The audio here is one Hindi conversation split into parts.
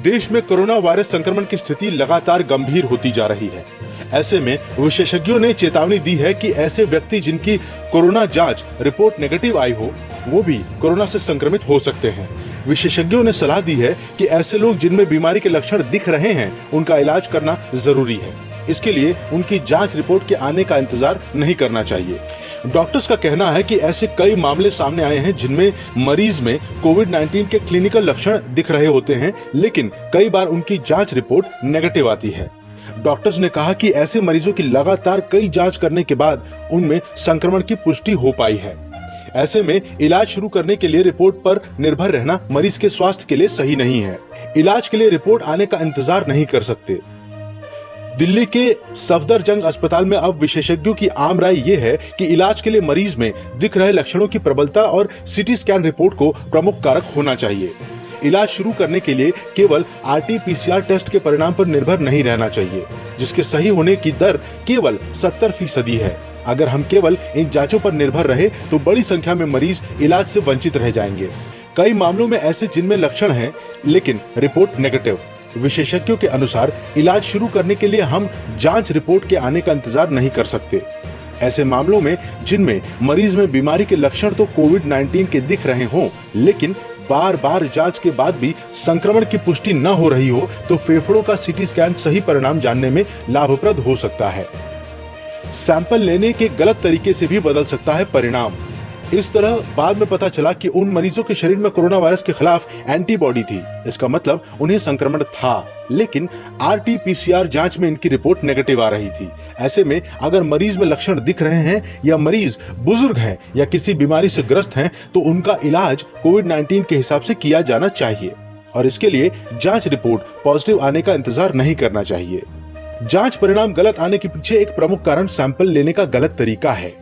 देश में कोरोना वायरस संक्रमण की स्थिति लगातार गंभीर होती जा रही है। ऐसे में विशेषज्ञों ने चेतावनी दी है कि ऐसे व्यक्ति जिनकी कोरोना जांच रिपोर्ट नेगेटिव आई हो, वो भी कोरोना से संक्रमित हो सकते हैं। विशेषज्ञों ने सलाह दी है कि ऐसे लोग जिनमें बीमारी के लक्षण दिख रहे हैं, उनका इलाज करना जरूरी है। इसके लिए उनकी जांच रिपोर्ट के आने का इंतजार नहीं करना चाहिए। डॉक्टर्स का कहना है कि ऐसे कई मामले सामने आए हैं जिनमें मरीज में कोविड-19 के क्लिनिकल लक्षण दिख रहे होते हैं, लेकिन कई बार उनकी जांच रिपोर्ट नेगेटिव आती है। डॉक्टर्स ने कहा कि ऐसे मरीजों की लगातार कई जांच करने के बाद उनमें संक्रमण की पुष्टि हो पाई है। ऐसे में इलाज शुरू करने के लिए रिपोर्ट पर निर्भर रहना मरीज के स्वास्थ्य के लिए सही नहीं है। इलाज के लिए रिपोर्ट आने का इंतजार नहीं कर सकते। दिल्ली के सफदरजंग अस्पताल में अब विशेषज्ञों की आम राय ये है कि इलाज के लिए मरीज में दिख रहे लक्षणों की प्रबलता और सीटी स्कैन रिपोर्ट को प्रमुख कारक होना चाहिए। इलाज शुरू करने के लिए केवल RT-PCR टेस्ट के परिणाम पर निर्भर नहीं रहना चाहिए, जिसके सही होने की दर केवल 70% है। अगर हम केवल इन जांचों पर निर्भर रहे तो बड़ी संख्या में मरीज इलाज से वंचित रह जाएंगे। कई मामलों में ऐसे जिनमें लक्षण हैं लेकिन रिपोर्ट नेगेटिव। विशेषज्ञों के अनुसार इलाज शुरू करने के लिए हम जांच रिपोर्ट के आने का इंतजार नहीं कर सकते। ऐसे मामलों में जिनमें मरीज में बीमारी के लक्षण तो कोविड-19 के दिख रहे हों, लेकिन बार बार जांच के बाद भी संक्रमण की पुष्टि न हो रही हो, तो फेफड़ों का सीटी स्कैन सही परिणाम जानने में लाभप्रद हो सकता है। सैंपल लेने के गलत तरीके से भी बदल सकता है परिणाम। इस तरह बाद में पता चला कि उन मरीजों के शरीर में कोरोना वायरस के खिलाफ एंटीबॉडी थी। इसका मतलब उन्हें संक्रमण था, लेकिन RT-PCR जांच में इनकी रिपोर्ट नेगेटिव आ रही थी। ऐसे में अगर मरीज में लक्षण दिख रहे हैं या मरीज बुजुर्ग हैं या किसी बीमारी से ग्रस्त हैं, तो उनका इलाज कोविड-19 के हिसाब से किया जाना चाहिए और इसके लिए जांच रिपोर्ट पॉजिटिव आने का इंतजार नहीं करना चाहिए। जांच परिणाम गलत आने के पीछे एक प्रमुख कारण सैंपल लेने का गलत तरीका है।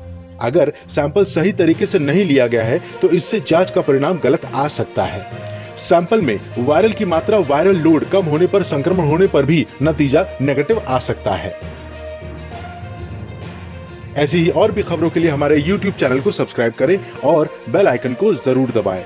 अगर सैंपल सही तरीके से नहीं लिया गया है तो इससे जांच का परिणाम गलत आ सकता है। सैंपल में वायरल की मात्रा, वायरल लोड कम होने पर, संक्रमण होने पर भी नतीजा नेगेटिव आ सकता है। ऐसी ही और भी खबरों के लिए हमारे YouTube चैनल को सब्सक्राइब करें और बेल आइकन को जरूर दबाएं।